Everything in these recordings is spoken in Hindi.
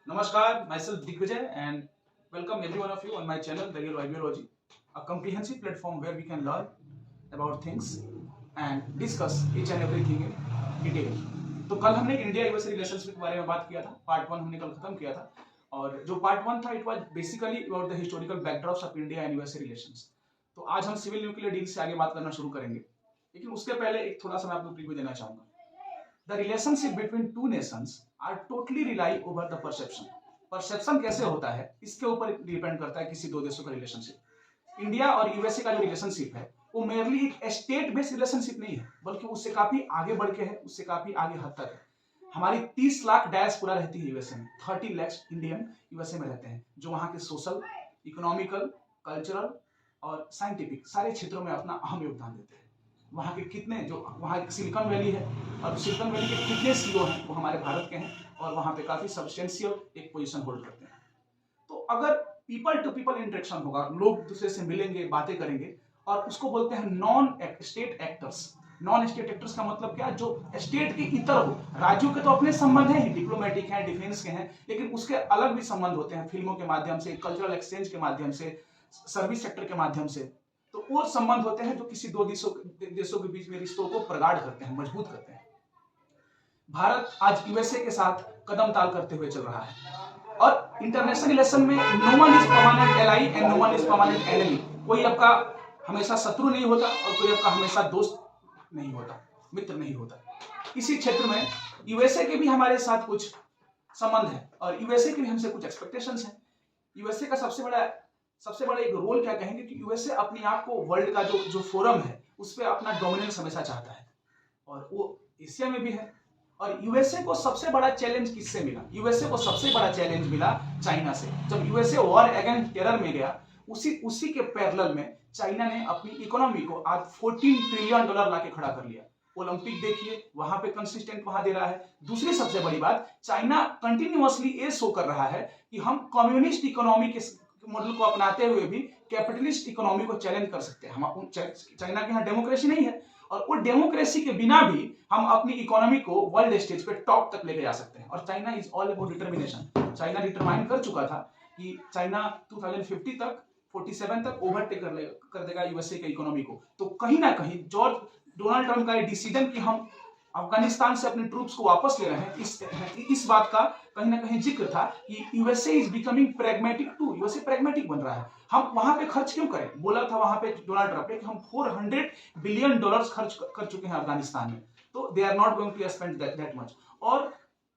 Namaskar, myself Digvijay and welcome every one of you on my channel, The Real Ideology, a comprehensive platform where we can learn about things and discuss each and everything in detail. तो कल हमने इंडिया यूएस रिलेशनशिप के बारे में बात किया था। पार्ट 1 हमने कल खत्म किया था और जो पार्ट 1 था it was basically about the historical backdrops of India and US relations. तो आज हम सिविल न्यूक्लियर डील से आगे बात करना शुरू करेंगे, लेकिन उसके पहले एक थोड़ा सा मैं आपको प्रीव्यू देना चाहूंगा। The relationship between two nations are totally rely over the perception. Perception कैसे होता है इसके ऊपर डिपेंड करता है किसी दो देशों का रिलेशनशिप। इंडिया और यूएसए का जो रिलेशनशिप है वो मेरली एक स्टेट बेस्ड रिलेशनशिप नहीं है, बल्कि उससे काफी आगे बढ़ के है, उससे काफी आगे हद तक है। हमारी 30 लाख डायस्पोरा रहती है यूएसए में, 30 लाख इंडियन यूएसए में रहते हैं, जो वहाँ के सोशल, इकोनॉमिकल, कल्चरल और साइंटिफिक सारे क्षेत्रों में अपना अहम योगदान देते हैं। वहाँ के कितने जो वहाँ सिलिकॉन वैली है और सिलिकॉन वैली के कितने सीईओ हैं वो हमारे भारत के हैं और वहाँ पे काफी सब्सटेंशियल एक पोजीशन होल्ड करते हैं। तो अगर पीपल टू पीपल इंटरेक्शन होगा, लोग दूसरे से मिलेंगे, बातें करेंगे, और उसको बोलते हैं non state actors. Non state actors का मतलब क्या, जो स्टेट के इतर हो। राज्यों के तो अपने संबंध हैं ही, डिप्लोमेटिक हैं, डिफेंस के हैं, लेकिन उसके अलग भी संबंध होते हैं, फिल्मों के माध्यम से, कल्चरल एक्सचेंज के माध्यम से, सर्विस सेक्टर के माध्यम से। तो वो संबंध होते हैं जो किसी दो देशों के बीच में रिश्तों को प्रगाढ़ करते हैं, मजबूत करते हैं। भारत आज यूएसए के साथ कदम ताल करते हुए चल रहा है और इंटरनेशनल रिलेशन में no one is permanent ally and no one is permanent enemy. कोई आपका हमेशा शत्रु नहीं होता और कोई आपका हमेशा दोस्त नहीं होता, मित्र नहीं होता। इसी क्षेत्र में यूएसए के भी हमारे साथ कुछ संबंध है और यूएसए के भी हमसे कुछ एक्सपेक्टेशंस हैं। यूएसए का सबसे बड़ा एक रोल क्या कहेंगे कि यूएसए अपने आप को वर्ल्ड का जो फोरम है उस पर अपना डोमिनेंस हमेशा चाहता है और वो एशिया में भी है। और यूएसए को सबसे बड़ा चैलेंज किससे मिला? यूएसए को सबसे बड़ा चैलेंज मिला चाइना से। जब यूएसए वॉर अगेंस्ट टेरर में गया, उसी के पैरेलल में चाइना ने अपनी इकोनॉमी को आज $14 ट्रिलियन लाके खड़ा कर लिया। ओलंपिक देखिए, वहां पे कंसिस्टेंट वहां दे रहा है। दूसरी सबसे बड़ी बात, चाइना कंटिन्यूअसली ये शो कर रहा है कि हम कम्युनिस्ट इकोनॉमी के मॉडल को अपनाते हुए भी कैपिटलिस्ट इकोनॉमी को चैलेंज कर सकते हैं। हम चाइना के यहाँ डेमोक्रेसी नहीं है और वो डेमोक्रेसी के बिना भी हम अपनी इकोनॉमी को वर्ल्ड स्टेज पे टॉप तक लेके जा सकते हैं। और China is all about determination. China determine कर चुका था कि चाइना 2050 तक 47 तक ओवरटेक कर देगा यूएसए के इकोनॉमी को। तो कहीं ना कहीं डोनाल्ड ट्रंप का डिसीजन कि हम अफगानिस्तान से अपने ट्रूप्स को वापस ले रहे हैं, इस बात का कहीं ना कहीं जिक्र था कि USA is becoming pragmatic too. USA pragmatic बन रहा है। हम वहां पे खर्च क्यों करें? बोला था वहां पे डोनाल्ड ट्रंप ने कि हम $400 बिलियन खर्च कर चुके हैं अफगानिस्तान में, तो they are not going to spend that much. और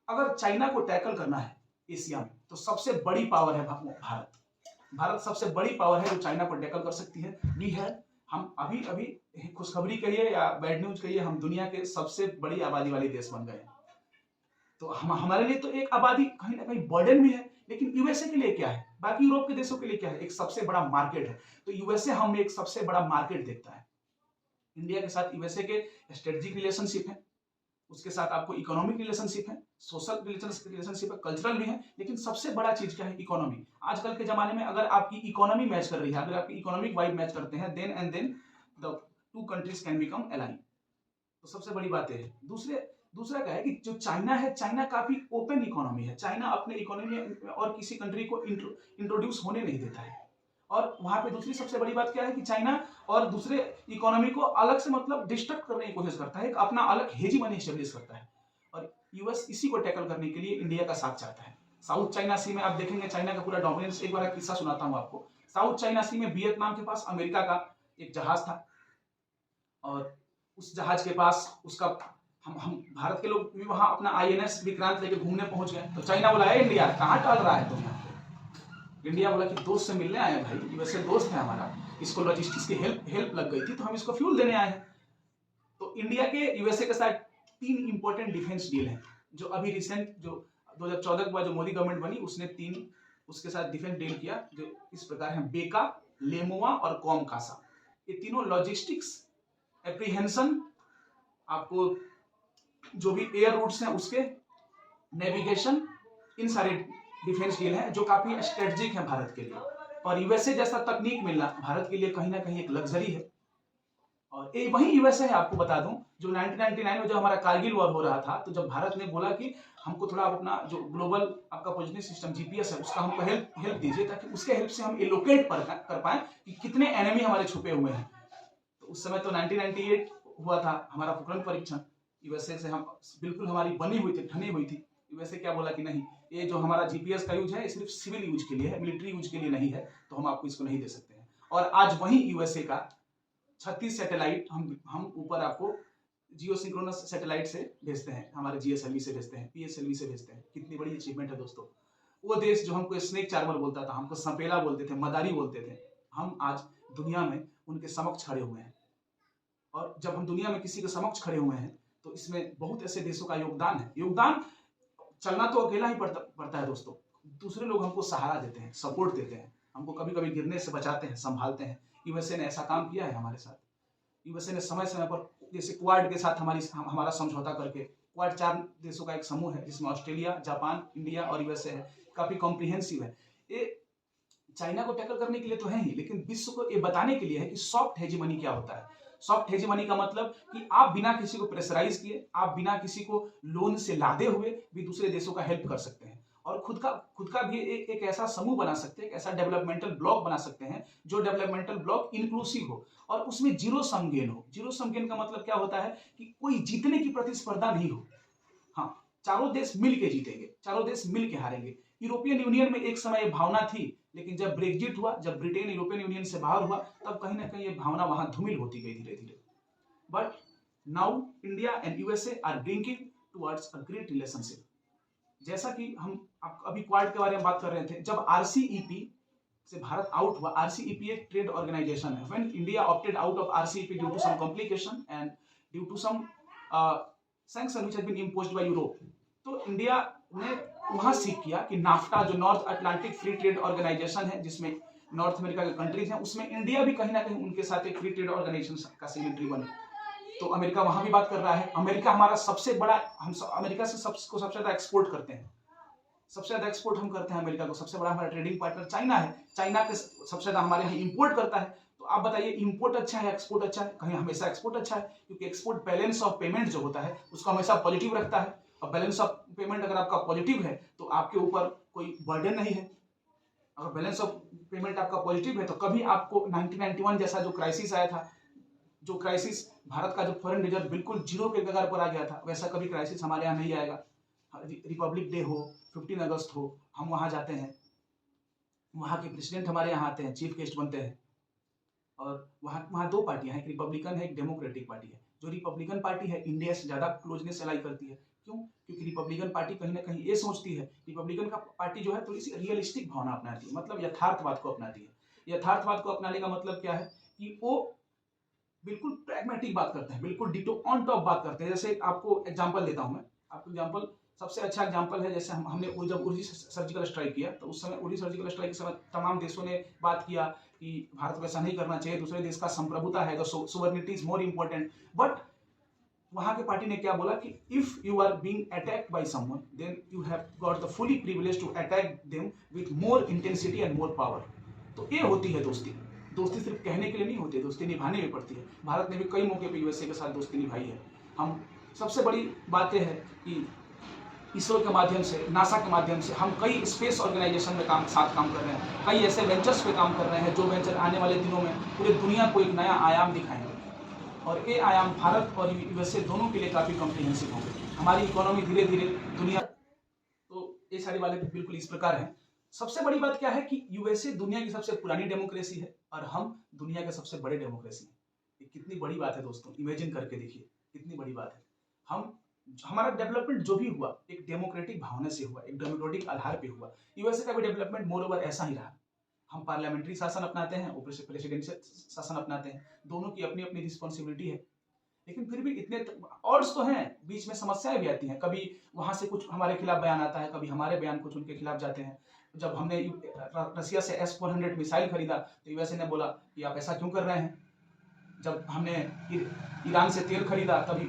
अगर चाइना को टैकल करना है एशिया में, तो सबसे बड़ी पावर है भारत। भारत सबसे बड़ी पावर है जो चाइना को टैकल कर सकती है। वी है, हम अभी खुशखबरी कहिए या बैड न्यूज कहिए, हम दुनिया के सबसे बड़ी आबादी वाले देश बन गए। तो हमारे लिए तो एक आबादी कहीं ना कहीं बर्डन भी है, लेकिन यूएसए के लिए क्या है, बाकी यूरोप के देशों के लिए क्या है? एक सबसे बड़ा मार्केट है। तो यूएसए हमें एक सबसे बड़ा मार्केट देखता है। इंडिया के साथ यूएसए के स्ट्रेटेजिक रिलेशनशिप है, उसके साथ आपको इकोनॉमिक रिलेशनशिप है, सोशल रिलेशनशिप है, कल्चरल भी है, लेकिन सबसे बड़ा चीज क्या है? इकोनॉमी। आजकल के जमाने में अगर आपकी इकोनॉमी मैच कर रही है, अगर आपकी इकोनॉमिक वाइब मैच करते हैं, then the two countries can become ally. तो सबसे बड़ी बात है। दूसरा क्या है कि जो चाइना है, चाइना काफी ओपन इकोनॉमी है। चाइना अपने इकोनॉमी और किसी कंट्री को इंट्रोड्यूस होने नहीं देता है। और वहां पे दूसरी सबसे बड़ी बात क्या है कि चाइना और दूसरे इकोनॉमी को अलग से मतलब डिस्ट्रक्ट करने की कोशिश करता है, अपना अलग हेजीमनी एस्टेब्लिश करता है। और यूएस इसी को टैकल करने के लिए इंडिया का साथ चाहता है। साउथ चाइना सी में आप देखेंगे चाइना का पूरा डोमिनेंस। एक बार किस्सा सुनाता हूं आपको। साउथ चाइना सी में वियतनाम के पास अमेरिका का एक जहाज था और उस जहाज के पास उसका हम भारत के लोग भी वहां अपना आईएनएस विक्रांत लेके घूमने पहुंच गए। तो चाइना बोला, इंडिया कहाँ टहल रहा है तुम यहाँ पे? इंडिया बोला कि दोस्त से मिलने आए भाई, यूएसए दोस्त है हमारा, इसको लॉजिस्टिक्स की हेल्प लग गई थी तो हम इसको फ्यूल देने आए हैं। तो इंडिया के यूएसए के साथ 3 इंपॉर्टेंट डिफेंस डील हैं जो अभी रिसेंट, जो 2014 के बाद जो मोदी गवर्नमेंट बनी उसने 3 उसके साथ डिफेंस डील किया, जो इस प्रकार है: बेका, लेमोवा और कॉमकासा। ये तीनों लॉजिस्टिक्स, एप्रीहेंशन, आपको जो भी एयर रूट्स हैं उसके, नेविगेशन, इन सारे डिफेंस डील हैं जो काफी स्ट्रेटेजिक है भारत के लिए। और यूएसए जैसा तकनीक मिलना भारत के लिए कहीं ना कहीं एक लग्जरी है। और ये वही यूएसए है, आपको बता दूं, जो 1999 में जो हमारा कारगिल वॉर हो रहा था, तो जब भारत ने बोला कि हमको थोड़ा अपना जो ग्लोबल आपका पोजिशनिंग सिस्टम जीपीएस है उसका हमको हेल्प दीजिए, ताकि उसके हेल्प से हम एलोकेट कर पाए कि कितने एनिमी हमारे छुपे हुए हैं। तो उस समय तो 1998 हुआ था हमारा पोखरण परीक्षण, यूएसए से हम बिल्कुल हमारी बनी हुई थी, ठनी हुई थी। यूएसए क्या बोला कि नहीं, ये जो हमारा जीपीएस का यूज है ये सिर्फ सिविल यूज के लिए है, मिलिट्री यूज के लिए नहीं है, तो हम आपको इसको नहीं दे सकते हैं। और आज वही यूएसए का 36 सैटेलाइट हम ऊपर आपको जियो सिंक्रोनस सैटेलाइट से भेजते हैं, हमारे जीएसएलवी से भेजते हैं, पीएसएलवी से भेजते हैं। कितनी बड़ी अचीवमेंट है दोस्तों। वो देश जो हमको स्नेक चार्मर बोलता था, हमको सपेला बोलते थे, मदारी बोलते थे, हम आज दुनिया में उनके समक्ष खड़े हुए हैं। और जब हम दुनिया में किसी के समक्ष खड़े हुए हैं तो इसमें बहुत ऐसे देशों का योगदान है। योगदान चलना तो अकेला ही पड़ता है दोस्तों, दूसरे लोग हमको सहारा देते हैं, सपोर्ट देते हैं, हमको कभी कभी गिरने से बचाते हैं, संभालते हैं। यूएसए ने ऐसा काम किया है हमारे साथ। यूएसए ने समय समय पर, जैसे क्वाड के साथ हमारा समझौता करके, क्वाड 4 देशों का एक समूह है जिसमें ऑस्ट्रेलिया, जापान, इंडिया और यूएसए है, काफी कॉम्प्रिहेंसिव है। ये चाइना को टैकल करने के लिए तो है ही, लेकिन विश्व को ये बताने के लिए है कि सॉफ्ट हेजीमनी क्या होता है। सॉफ्ट हेजीमनी का मतलब कि आप बिना किसी को प्रेशराइज किए, आप बिना किसी को लोन से लादे हुए भी दूसरे देशों का हेल्प कर सकते हैं, और खुद का भी एक ऐसा समूह बना सकते हैं, एक ऐसा डेवलपमेंटल ब्लॉक बना सकते हैं जो डेवलपमेंटल ब्लॉक इंक्लूसिव हो और उसमें जीरो सम गेन हो। जीरो सम गेन का मतलब क्या होता है कि कोई जीतने की प्रतिस्पर्धा नहीं हो। हाँ, चारों देश मिल के जीतेंगे, चारों देश मिल के हारेंगे। यूरोपियन यूनियन में एक समय ये भावना थी, लेकिन जब ब्रेक्जिट हुआ, जब ब्रिटेन यूरोपियन यूनियन से बाहर हुआ, तब कहीं ना कहीं ये भावना वहां धूमिल होती गई धीरे धीरे। But now India and USA are brinking towards a great relationship. जैसा कि हम अभी क्वाड के बारे में बात कर रहे थे, जब आरसीईपी से भारत आउट हुआ, आरसीईपी एक ट्रेड ऑर्गेनाइजेशन है। When India opted out of RCEP due to some complication and due to some sanction which has been imposed by Europe, तो इंडिया ने वहां सीख किया कि नाफ्टा, जो North Atlantic free trade organisation है जिसमें नॉर्थ अमेरिका के कंट्रीज हैं, उसमें इंडिया भी कहीं ना कहीं उनके साथ एक फ्री ट्रेड ऑर्गेनाइजेशन का सिग्नेटरी बने। तो अमेरिका वहां भी बात कर रहा है। अमेरिका हमारा सबसे बड़ा, हम अमेरिका से सबसे ज्यादा एक्सपोर्ट करते हैं, सबसे ज्यादा एक्सपोर्ट हम करते हैं अमेरिका को। सबसे बड़ा हमारा ट्रेडिंग पार्टनर चाइना है, चाइना के सबसे ज्यादा हमारे यहाँ इंपोर्ट करता है। तो आप बताइए, इंपोर्ट अच्छा है एक्सपोर्ट अच्छा है? कहीं हमेशा एक्सपोर्ट अच्छा है, क्योंकि एक्सपोर्ट बैलेंस ऑफ पेमेंट जो होता है उसको हमेशा पॉजिटिव रखता है, और बैलेंस ऑफ पेमेंट अगर आपका पॉजिटिव है तो आपके ऊपर कोई बर्डन नहीं है। अगर बैलेंस ऑफ पेमेंट आपका पॉजिटिव है तो कभी आपको 1991 जैसा जो क्राइसिस आया था, जो क्राइसिस भारत का जो फॉरेन रिजर्व बिल्कुल जीरो के कगार पर आ गया था, वैसा कभी क्राइसिस हमारे यहाँ नहीं आएगा। रिपब्लिक डे हो, 15 अगस्त हो, हम वहां जाते हैं, वहां के प्रेसिडेंट हमारे यहाँ आते हैं, चीफ गेस्ट बनते हैं। और वहाँ 2 पार्टियां हैं, एक रिपब्लिकन है, एक डेमोक्रेटिक पार्टी है। जो रिपब्लिकन पार्टी है इंडिया से ज्यादा क्लोजनेस अलाई करती है। क्यों? क्योंकि रिपब्लिकन पार्टी कहीं ना कहीं ये सोचती है, रिपब्लिकन का पार्टी जो है थोड़ी सी रियलिस्टिक भावना अपनाती है, मतलब यथार्थवाद को अपनाती है। यथार्थवाद को अपनाने का मतलब क्या है कि वो बिल्कुल प्रैग्मेटिक बात करते हैं, बिल्कुल डिटो ऑन टॉप बात करते हैं। जैसे आपको एग्जांपल देता हूं मैं, आपको एग्जांपल, सबसे अच्छा एग्जांपल है, जैसे हमने जब उरी सर्जिकल स्ट्राइक किया, तो उस समय उरी सर्जिकल स्ट्राइक के समय तमाम देशों ने बात किया कि भारत को ऐसा नहीं करना चाहिए, दूसरे देश का संप्रभुता है, तो sovereignty is more important. But वहां के पार्टी ने क्या बोला कि if you are being attacked by someone, then you have got the fully privilege to attack them with more intensity and more power. तो ये होती है दोस्ती। दोस्ती सिर्फ कहने के लिए नहीं होती है, दोस्ती निभाने में पड़ती है। भारत ने भी कई मौके पर यूएसए के साथ दोस्ती निभाई है। हम सबसे बड़ी बात यह है कि इसरो के माध्यम से, नासा के माध्यम से हम कई स्पेस ऑर्गेनाइजेशन में साथ काम कर रहे हैं, कई ऐसे वेंचर्स पे काम कर रहे हैं जो वेंचर आने वाले दिनों में पूरे दुनिया को एक नया आयाम दिखाएंगे, और ये आयाम भारत और यूएसए दोनों के लिए काफी कॉम्प्रिहेंसिव होंगे। हमारी इकोनॉमी धीरे धीरे दुनिया, तो ये सारी बातें बिल्कुल इस प्रकार हैं। सबसे बड़ी बात क्या है कि यूएसए दुनिया की सबसे पुरानी डेमोक्रेसी है और हम दुनिया के सबसे बड़े डेमोक्रेसी हैं। ये कितनी बड़ी बात है दोस्तों, इमेजिन करके देखिए कितनी बड़ी बात है। हमारा डेवलपमेंट जो भी हुआ एक डेमोक्रेटिक भावना से हुआ, एक डेमोक्रेटिक आधार पे हुआ। यूएसए का भी डेवलपमेंट मोर ओवर ऐसा ही रहा। हम पार्लियामेंट्री शासन अपनाते हैं, ऊपर से प्रेसिडेंशियल शासन अपनाते हैं, दोनों की अपनी अपनी रिस्पॉन्सिबिलिटी है। लेकिन फिर भी इतने ऑड्स तो हैं, बीच में समस्याएं भी आती हैं। कभी वहां से कुछ हमारे खिलाफ बयान आता है, कभी हमारे बयान कुछ उनके खिलाफ जाते हैं। जब हमने रसिया से S-400 मिसाइल खरीदा तो यूएसए ने बोला कि आप ऐसा क्यों कर रहे हैं। जब हमने ईरान से तेल खरीदा तभी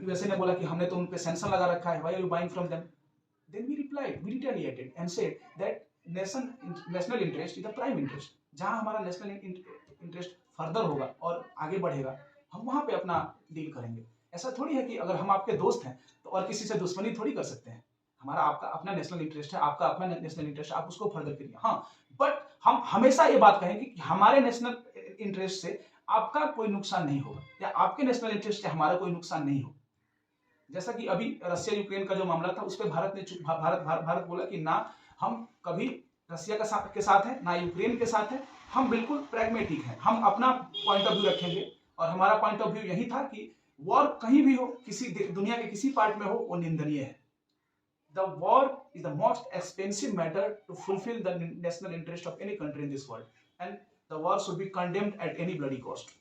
यूएसए ने बोला कि हमने तो उन पे सैंक्शन लगा रखा है, why are you buying from them. Then we replied, we retaliated and said that national interest is the prime interest. जहां हमारा नेशनल इंटरेस्ट फर्दर होगा और आगे बढ़ेगा, हम वहाँ पे अपना डील करेंगे। ऐसा थोड़ी है कि अगर हम आपके दोस्त हैं तो और किसी से दुश्मनी थोड़ी कर सकते हैं। हमारा आपका अपना नेशनल इंटरेस्ट है, आपका अपना नेशनल इंटरेस्ट है, आप उसको फर्दर करिए। हाँ, बट हम हमेशा ये बात कहेंगे कि हमारे नेशनल इंटरेस्ट से आपका कोई नुकसान नहीं होगा या आपके नेशनल इंटरेस्ट से हमारा कोई नुकसान नहीं होगा। जैसा कि अभी रसिया यूक्रेन का जो मामला था, उस पर भारत ने भारत बोला कि ना हम कभी रसिया के साथ है, ना यूक्रेन के साथ है, हम बिल्कुल प्रैग्मेटिक हैं, हम अपना पॉइंट ऑफ व्यू रखेंगे। और हमारा पॉइंट ऑफ व्यू यही था कि वॉर कहीं भी हो, किसी दुनिया के किसी पार्ट में हो, वो निंदनीय है। The war is the most expensive matter to fulfill the national interest of any country in this world, and the war should be condemned at any bloody cost.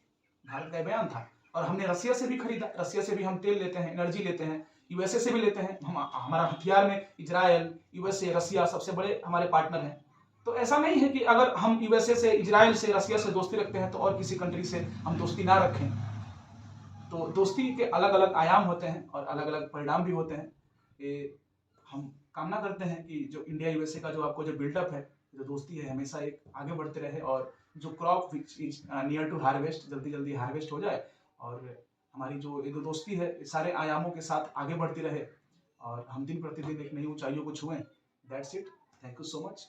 Bharat का बयान था। और हमने रसिया से भी खरीदा, रसिया से भी हम तेल लेते हैं, एनर्जी लेते हैं, यूएसए से भी लेते हैं। हम हमारा हथियार में इजराइल, यूएसए, रसिया सबसे बड़े हमारे पार्टनर हैं। तो ऐसा नहीं है कि अगर हम यूएसए से, इजराइल से, रसिया से दोस्ती रखते हैं तो और किसी कंट्री से हम दोस्ती ना रखें। तो दोस्ती के अलग अलग आयाम होते हैं और अलग अलग परिणाम भी होते हैं। ये हम कामना करते हैं कि जो इंडिया यूएसए का जो आपको जो बिल्डअप है, जो दोस्ती है, हमेशा एक आगे बढ़ते रहे और जो crop which is near to harvest जल्दी जल्दी हार्वेस्ट हो जाए और हमारी जो ये जो दोस्ती है सारे आयामों के साथ आगे बढ़ती रहे और हम दिन प्रतिदिन एक नई ऊंचाइयों को छुएं। That's it. Thank you so much.